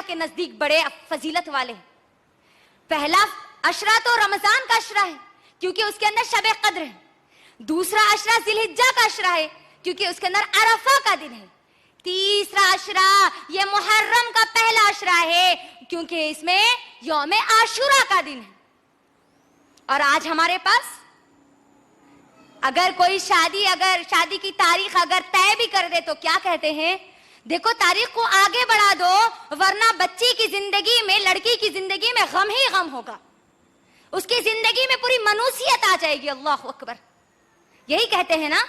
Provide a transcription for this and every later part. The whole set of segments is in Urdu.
کے نزدیک بڑے فضیلت والے ہیں. پہلا عشرہ تو رمضان کا عشرہ ہے کیونکہ اس کے اندر شب قدر ہے. دوسرا عشرہ ذی الحجہ کا عشرہ ہے کیونکہ اس کے اندر عرفہ کا دن ہے. تیسرا عشرہ یہ محرم کا پہلا عشرہ ہے کیونکہ اس میں یوم عاشورہ کا دن ہے. اور آج ہمارے پاس اگر کوئی شادی کی تاریخ اگر طے بھی کر دے تو کیا کہتے ہیں؟ دیکھو تاریخ کو آگے بڑھا دو ورنہ بچی کی زندگی میں، لڑکی کی زندگی میں غم ہی غم ہوگا. اس کی زندگی میں پوری منوسیت آ جائے گی. اللہ اکبر. یہی کہتے ہیں نا،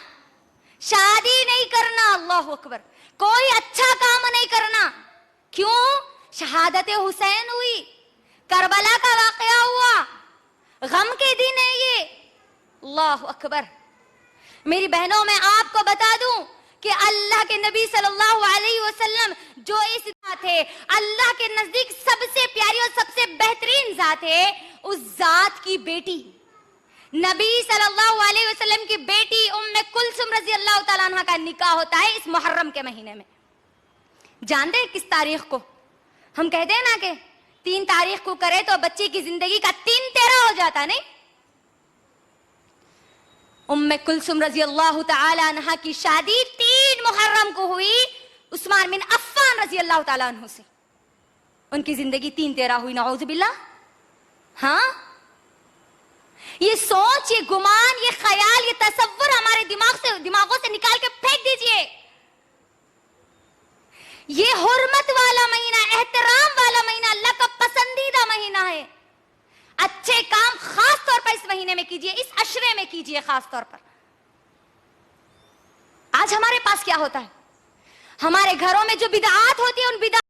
شادی نہیں کرنا، اللہ اکبر، کوئی اچھا کام نہیں کرنا. کیوں؟ شہادت حسین ہوئی، کربلا کا واقعہ ہوا، غم کے دن ہے یہ. اللہ اکبر. میری بہنوں میں آپ کو بتا دوں کہ اللہ کے نبی صلی اللہ علیہ وسلم جو اس ذات ہے، اللہ کے نزدیک سب سے پیاری اور سب سے بہترین ذات ہے، اس ذات کی بیٹی نبی صلی اللہ علیہ وسلم کی بیٹی ام کلثوم رضی اللہ تعالیٰ عنہ کا نکاح ہوتا ہے اس محرم کے مہینے میں. جانتے ہیں کس تاریخ کو؟ ہم کہتے ہیں نا کہ 3 تاریخ کو کرے تو بچی کی زندگی کا 3 تیرہ ہو جاتا، نہیں؟ ام کلثوم رضی اللہ تعالی عنہ کی شادی 3 محرم کو ہوئی عثمان بن عفان رضی اللہ تعالی عنہ سے. ان کی زندگی 3 تیرہ ہوئی. نعوذ باللہ. ہاں، یہ سوچ، یہ گمان، یہ خیال، یہ تصور ہمارے دماغوں سے نکال کے پھینک دیجئے. یہ حرمت والا مہینہ، احترام والا مہینہ، اللہ کا پسندیدہ مہینہ ہے. اچھے کام خاص طور پر اس مہینے میں کیجئے، اس عشرے میں کیجئے خاص طور پر. آج ہمارے پاس کیا ہوتا ہے؟ ہمارے گھروں میں جو بدعات ہوتی ہے ان بدعات